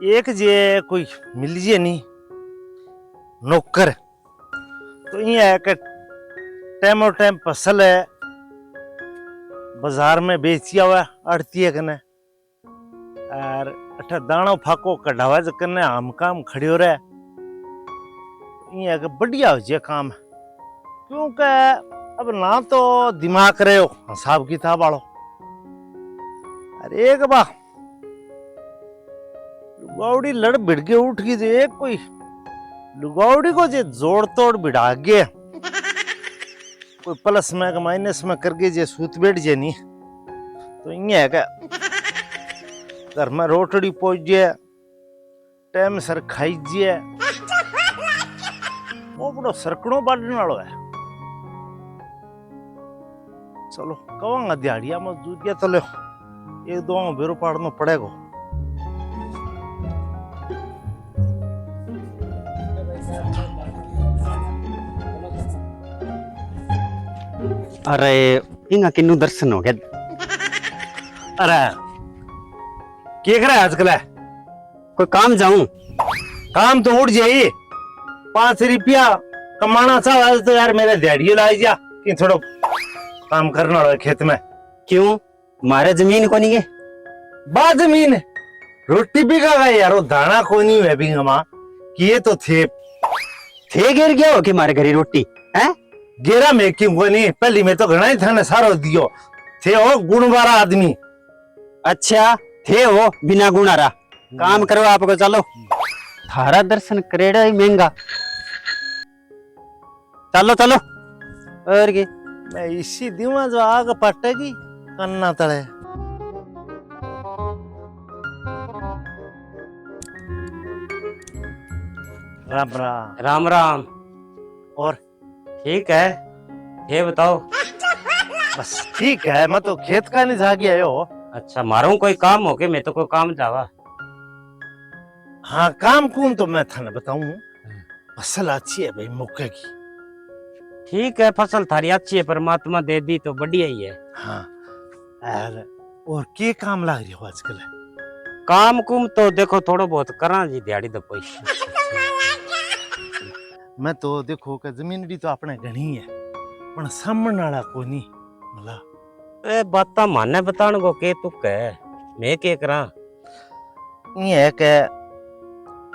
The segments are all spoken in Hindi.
एक जे कोई मिल जे नहीं नौकर तो ये है कि टाइमो टाइम फसल है बाजार में बेचिया हुआ आड़ती कने और अठा दाणो फाको कढ़ावा कने हम काम खड़ियो रहे ये है कि बढ़िया हो जे काम क्योंकि अब ना तो दिमाग रहे हो हिसाब किताब वालो अरे एक बा लुगावड़ी लड़ भिड़ के उठ गई तो एक कोई लुगावड़ी को जे जोड़ तोड़ बिड़ा गया कोई प्लस में का माइनस में करके जे सूत बैठ जे नहीं तो ये है क्या घर में रोटड़ी पहुंच जाए टाइम सर खाई जे वो बड़ो सरकड़ों बांटने वालों है चलो कवांगा दिहाड़िया मजदूर तो लो एक दो बेरो पाड़ना पड़ेगा अरे इंगा किन्नू दर्शन हो गया। अरे क्या कर रहा है आजकल है? कोई काम जाऊं? काम तो उठ जाइए 5 रुपया कमाना चाह तो यार मेरे दिहाड़ी लाई जा कि थोड़ा काम करना है खेत में। क्यों मारे जमीन को नहीं है? बा जमीन रोटी भी का यार वो दाना को नहीं है भी हमा कि ये तो थे गिर गया हो कि मारे घरी रोटी है गेरा में क्यों को नहीं पहली में तो घना ही था ना सारो दियो थे हो गुणवारा आदमी। अच्छा थे हो बिना गुणारा काम करो आपको चलो थारा दर्शन करेड़ा ही महंगा चलो चलो और के मैं इसी दिवा जो आग पटेगी कन्ना तले राम राम राम राम और ठीक है ये बताओ। बस ठीक है मैं तो खेत का नहीं जागी आयो। अच्छा मारो कोई काम हो के मैं तो कोई काम जावा। हाँ काम कौन तो मैं थाने बताऊं फसल अच्छी है भाई मौके की। ठीक है फसल थारी अच्छी है परमात्मा दे दी तो बढ़िया ही है। हाँ और के काम लग रही हो आजकल? काम कुम तो देखो थोड़ा बहुत करा जी दिहाड़ी तो पैसा मैं तो देखो कि जमीन भी तो अपने घनी है पर सामने वाला को नहीं मला ए बाता माने बतान को के तू कह मैं के करा। ये है कि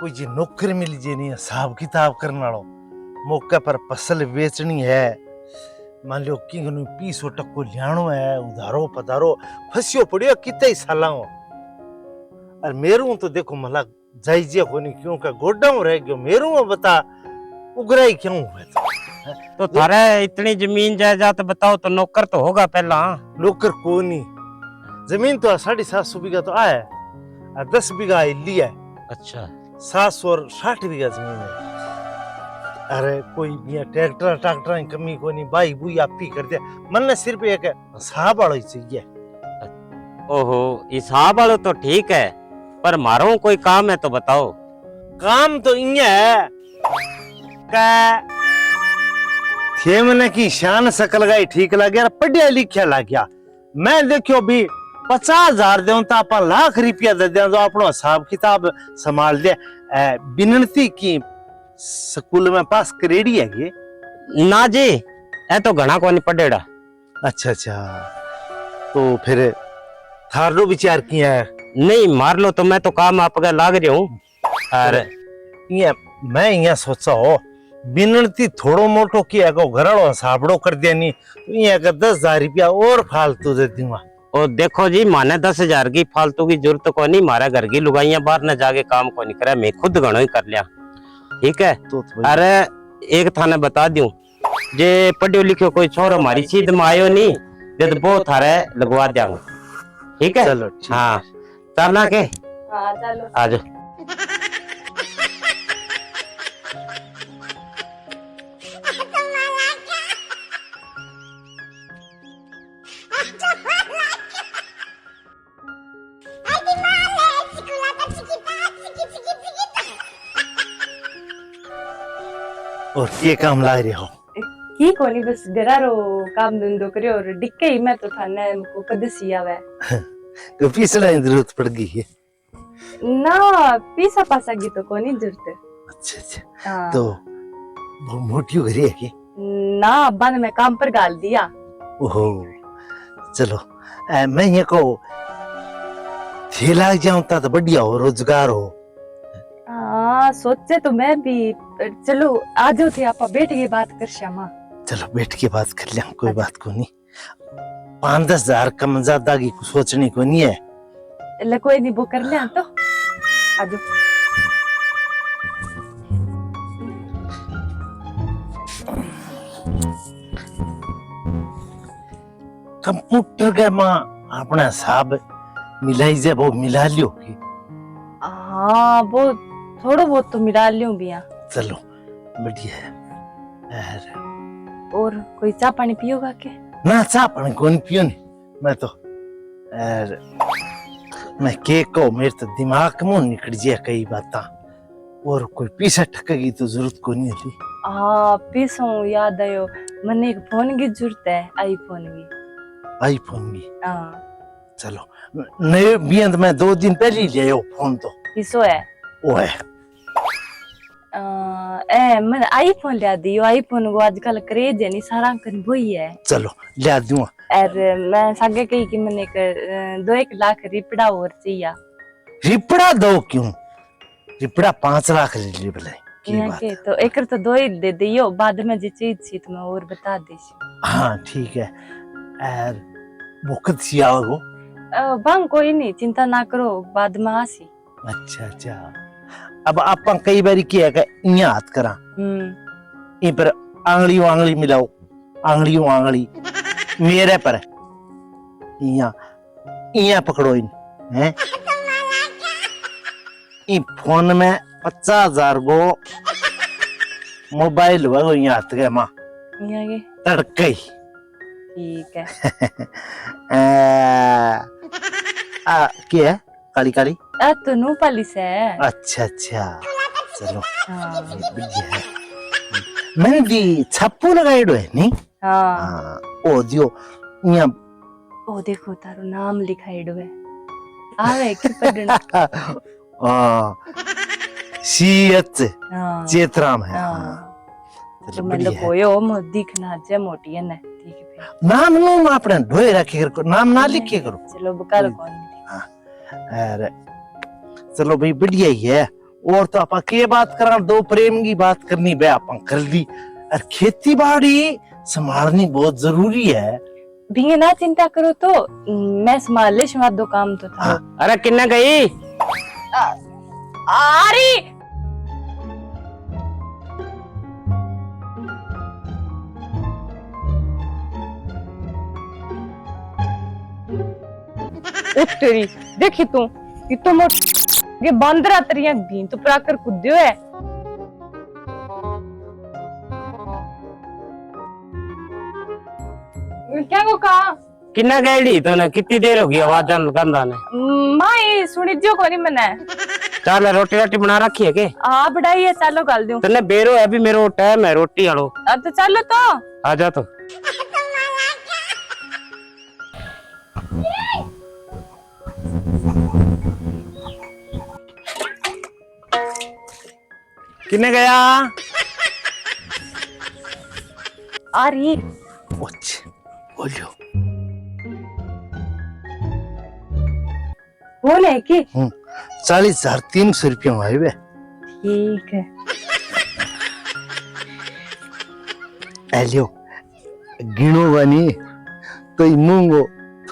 कोई जी नौकरी मिल जे नहीं हिसाब किताब करने वालों मौके पर फसल बेचनी है मान लो कि 20 टक्को लियानो है उधारो पधारो फसियो पड़ियो कितने साल और मेरू तो देखो मला जाइजे को नहीं क्योंकि गोडा रह गयो मेरू बता उगराई क्यों हुए तो थारे इतनी जमीन जायदाद बताओ तो नौकर तो होगा पहला। नौकर को नहीं जमीन तो 750 बीघा तो आया 10 बीघा लिया है। अच्छा 760 बीघा जमीन है। अरे कोई भी ट्रैक्टर की कमी को नहीं बाई बुई आप ही कर दिया मन ने सिर्फ एक हिसाब वाला ही चाहिए। ओहो हिसाब वाला तो ठीक है पर मारो कोई काम है तो बताओ। काम तो ये है थे मैंने की शान सकल गई ठीक लग गया पढ़िया लिखिया लग गया मैं देखियो भी 50,000 दे तो आप लाख रुपया दे दे तो अपनो हिसाब किताब संभाल दे बिनती की स्कूल में पास करेड़ी है ये ना जी ए तो घना को नहीं पढ़ेड़ा। अच्छा तो फिर थारो विचार किया है? नहीं मार लो तो मैं तो काम आपका लाग रही हूँ और ये मैं यहाँ सोचा हो बिनती थोड़ो मोटो किया को घरड़ो साबड़ो कर दिया नहीं तो ये 10,000 रुपया और फालतू दे दूंगा। और देखो जी माने 10,000 की फालतू की जरूरत को नहीं मारा घर की लुगाइयां बाहर न जाके काम को नहीं करा मैं खुद घणो ही कर लिया ठीक है। तो अरे एक थाने बता दूं जे पढ़ियो लिखियो कोई छोरो हमारी सीध में आयो नहीं जब बहुत थारे लगवा देंगे ठीक है। चलो हाँ चलना के आ जाओ। और ये काम ला रहे हो की कोनी बस डरा रो काम धंधो करियो और डिक्के ही मैं तो थाने को कदसी आवे तो पिछला जरूरत पड़ गई है ना पीसा पासा की तो कोनी जरूरत। अच्छा अच्छा हाँ। तो वो मोटी हो गई है कि ना अब्बा ने मैं काम पर गाल दिया। ओहो चलो मैं ये को थे लाग जाऊं तो बढ़िया हो रोजगार हो। हाँ सोचे तो मैं भी चलो आ जाओ थे आप बैठ के बात कर श्यामा। चलो बैठ के बात कर लिया कोई बात को नहीं 5-10 हजार कम ज्यादा की सोचनी को नहीं है ले कोई नहीं वो कर लिया तो आ जाओ। कंप्यूटर के मां अपना हिसाब मिलाई जे वो मिला लियो की। हाँ वो थोड़ा बहुत तो मिला लियो भी यहाँ। चलो बढ़िया है और कोई चाय पानी पियोगा के ना चाह पानी कौन पियो नहीं मैं तो मैं के को मेरे तो दिमाग में निकल जाए कई बातें और कोई पीछा ठकेगी तो जरूरत को नहीं थी। हाँ पीसो याद आयो मने एक फोन की जरूरत है आईफोन की। आईफोन की हाँ चलो नए बियंत में 2 दिन पहले ही ले आयो फोन तो पीसो है वो है मैं आईफोन लिया दियो आईफोन को आजकल क्रेज है नहीं सारा कन वही है। चलो लिया दूंगा और मैं सागे कही कि मैंने 2-1 लाख रिपड़ा और चाहिए। रिपड़ा दो क्यों रिपड़ा 5 लाख ले ली भले की यहाँ बात के तो एक तो 2 ही दे दियो बाद में जो चीज थी तो मैं और बता देसी। हाँ ठीक है और वक्त सी आओ बंग कोई नहीं चिंता ना करो बाद में आसी। अच्छा अच्छा अब आप कई बार किया है कि हाथ करा इन पर आंगली मिलाओ आंगली मेरे पर इया पकड़ो इन हैं इन फोन में 50,000 गो मोबाइल हुआ यहाँ हाथ के माँ तड़के ठीक है। क्या है काली काली तो नू पालिस है। अच्छा अच्छा चलो हाँ। बढ़िया है मैंने भी छप्पू लगाइडो है नहीं। हाँ ओ दियो यहाँ ओ देखो तारो नाम लिखाइडो है आवे की पढ़ना। सीएच हाँ चेतराम है। हाँ चलो मैं बढ़िया तो है कोयो मो दिखना जे मोटी है ना ठीक है फिर नाम नो अपने ढोए रखे करो नाम ना लिखे करो। चलो बकाल कौन अरे चलो भाई बढ़िया ही है और तो आप के बात करा 2 प्रेम की बात करनी बे आप कर ली और खेती बाड़ी संभालनी बहुत जरूरी है। भी ना चिंता करो तो मैं संभाल ले शुरू दो काम तो था। अरे किन्ना गई आरी तेरी देखी तू ये तो मोट ये बंदरा तरिया भी तो प्राकर कुद्यो है। क्या को कहा किन्ना गई तो ना कितनी देर होगी आवाज गंदा ने मां ये सुनी जो कोनी मने चल रोटी बना रखी है के आ बढ़ाई है चलो गाल दूं तने बेरो है अभी मेरो टाइम है रोटी आलो तो चलो तो आ जा तो किन्ने गया आ रही बोलियो बोले कि 40,300 रुपया हुआ है ठीक है एलियो गिनो बनी तो मूंगो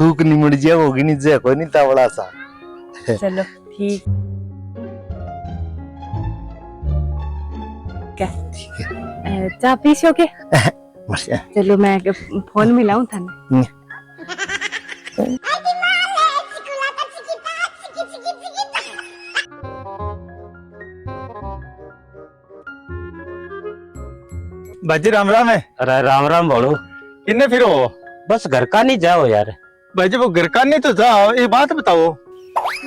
थूक नहीं मुड़ जाए वो गिनी जाए कोई नहीं तावड़ा सा चलो ठीक ठीक है चाय पीसो के बढ़िया चलो मैं फोन मिलाऊं थाने बाजी राम राम है। अरे राम राम बोलो किन्ने फिर हो बस घर का नहीं जाओ यार भाई वो घर का नहीं तो जाओ एक बात बताओ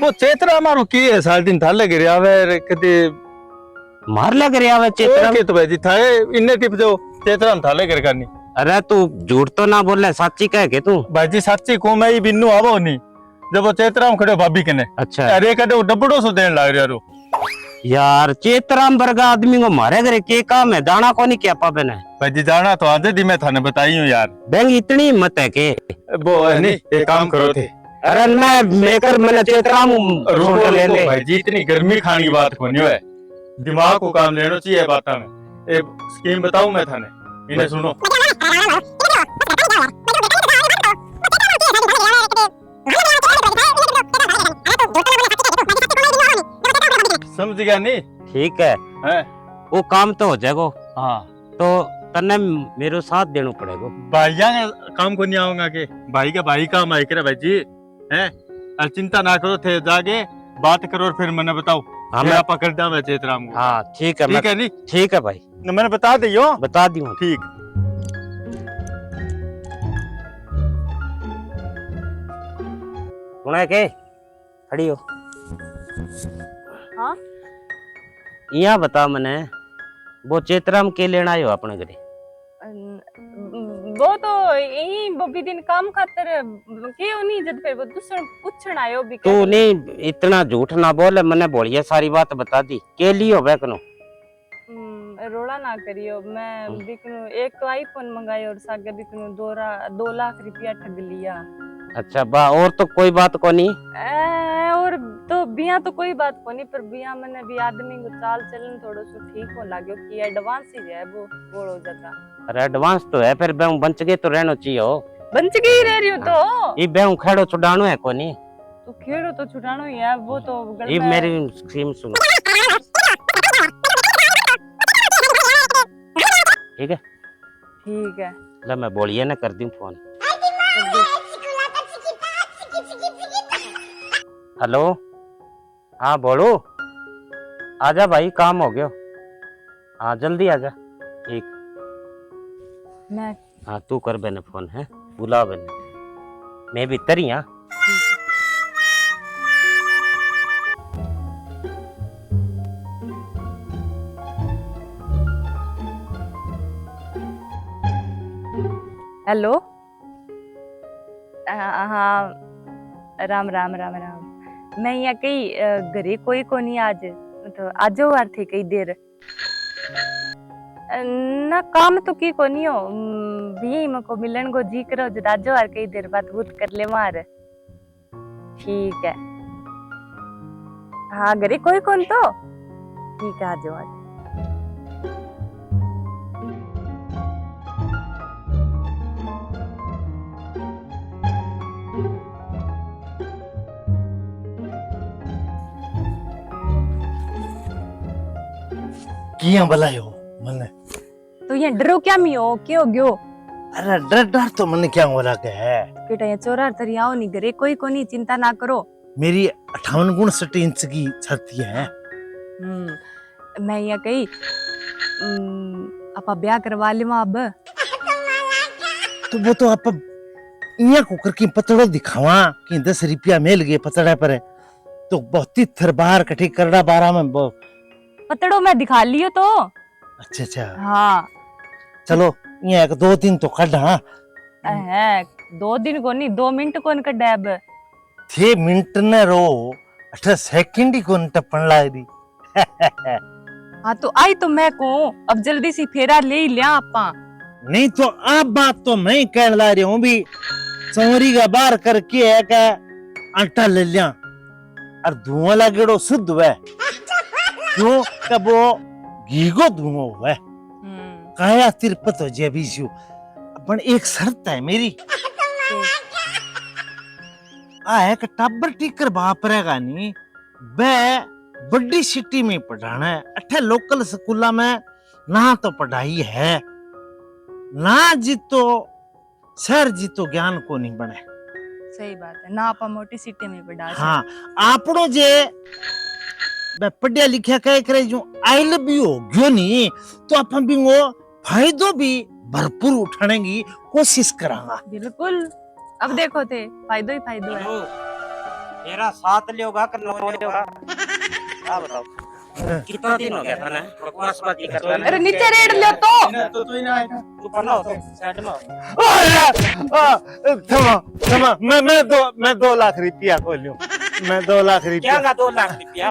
वो चेतरा मारो की है साल दिन थाले गिरे आवे कदी मार लग रहा है चेतरा के तो भाई थाए इन्ने टिप जो चेतरा थाले घर का नहीं अरे तू झूठ तो ना बोले, सच्ची कह के तू। भाई जी सच्ची को मैं ही बिन्नू आवो नहीं जब वो चेतराम खड़े भाभी कने। अच्छा अरे कदे वो डबड़ो सो देन लाग रहा रो। यार चेतराम वर्गा आदमी को मारे घरे के काम है, दाना को नहीं क्या पापे ने। भाई जी जाना तो आज दी मैं थाने बताई हूँ यार। बैंक इतनी हिम्मत है के वो है नहीं एक काम करो थे। अरे मैं मेकर मैंने चेतराम रोको ले ले। भाई जी इतनी गर्मी खाने की बात को नहीं है, दिमाग को काम लेना चाहिए बात में। एक स्कीम बताऊं मैं थाने, इन्हें सुनो। समझ गया नहीं? ठीक है हैं? वो काम तो हो जाएगा। हाँ तो तन्ने मेरे साथ देना पड़ेगा। भाइया के काम को नहीं आऊंगा के भाई का भाई काम आए करे भाई जी हैं। और चिंता ना करो थे जाके बात करो और फिर मैंने बताओ। हाँ मैं पकड़ दा मैं चेतराम को। हाँ ठीक है ठीक है नहीं? ठीक है भाई मैंने बता दियो। बता दी हूँ। ठीक सुना के खड़ी हो। हाँ यहाँ बता मने वो चेतराम के लेना आयो अपने घरे। वो तो यही बब्बी दिन काम खातर क्यों नहीं जब फिर वो दूसरा पूछण आयो भी तू नहीं इतना झूठ ना बोले, मैंने बोलिए सारी बात बता दी के लियो बैकनो। रोड़ा ना करियो। मैं बिकनु एक तो आईफोन मंगाई और सागे बिकनु 2 लाख रुपया ठग लिया। अच्छा बा और तो कोई बात को नहीं। और तो बिया तो कोई बात को नहीं, पर बिया मैंने भी आदमी को चाल चलन थोड़ो सो ठीक हो लाग्यो कि एडवांस ही है वो बोल हो जाता। अरे एडवांस तो है फिर बेहू बंच गए तो रहना चाहिए हो। बंच गई रह रही हो तो ये बेहू खेड़ो छुड़ानो है को नहीं। तो खेड़ो तो छुड़ानो ही है वो तो ये मेरी स्कीम सुनो ठीक है। ठीक है ले मैं बोलिए ना कर दी फोन। हेलो हाँ बोलो। आजा भाई काम हो गया। हाँ जल्दी आजा। ठीक मैं हाँ तू कर बेने फोन है बुला बेने मैं भी तरी। हाँ हेलो हाँ राम राम राम राम। मैं यहाँ कहीं घरे कोई को नहीं आज, तो आजो वार थे कई देर ना काम तो की को नहीं हो भी मको मिलन को जी करो जब आजो वार कई देर बात बूत कर ले मार। ठीक है हाँ घरे कोई कौन तो ठीक है आजो आज। किया बुलायो मने? तो ये डरो क्या मी हो क्यों गयो? अरे डर डर तो मने क्या बोला के है बेटा ये चोरार तरी आओ नहीं घरे कोई को नहीं चिंता ना करो। मेरी 58 इंच की छाती है। मैं यहाँ कही आपा ब्याह करवा ले अब। तो वो तो आप इया को करके पतड़ो दिखावा कि 10 रुपया मिल गए पतड़ा पर तो बहुत ही थर बाहर कठी करड़ा बारा में पतड़ो मैं दिखा लियो तो। अच्छा अच्छा हाँ चलो ये 2-3 तो कढ़। हाँ है 2 दिन को नहीं 2 मिनट को न कड्डैब थे मिनट न रो 8 सेकंड ही को टपन लागी। हाँ तो आई तो मैं को अब जल्दी सी फेरा ले ही लिया आपा। नहीं तो आप बात तो मैं कह ला रही हूँ भी चोरी का बार करके है का आटा ले लिया और धुआं लगेड़ो शुद्ध है क्यों कब वो घीगो धुआं हुआ काया तिरपत हो जाए बीजू अपन एक शर्त है मेरी है कि टब्बर टीकर बाप रहेगा नहीं बे बड़ी सिटी में पढ़ाना है। अठे लोकल स्कूला में ना तो पढ़ाई है ना जीतो शहर जीतो ज्ञान को नहीं बने। सही बात है ना आपा मोटी सिटी में पढ़ा। हाँ आपनो जे पढ़िया लिखा कह करे जो आइल भी हो गयो नहीं तो अपन भी वो फायदो भी भरपूर उठाने की कोशिश करांगा। बिल्कुल अब देखो थे फायदो ही फायदो है। मेरा साथ लियोगा कर लो लियोगा क्या बताओ। कितना दिन हो गया था ना बकवासबाजी करता ना। अरे नीचे रेड ले तो तो ही ना आएगा। तू पढ़ना हो तो साइड में हो। थमा मैं 2 लाख रुपया को लूं, मैं 2 लाख क्या रुपया। का 2 लाख रुपया?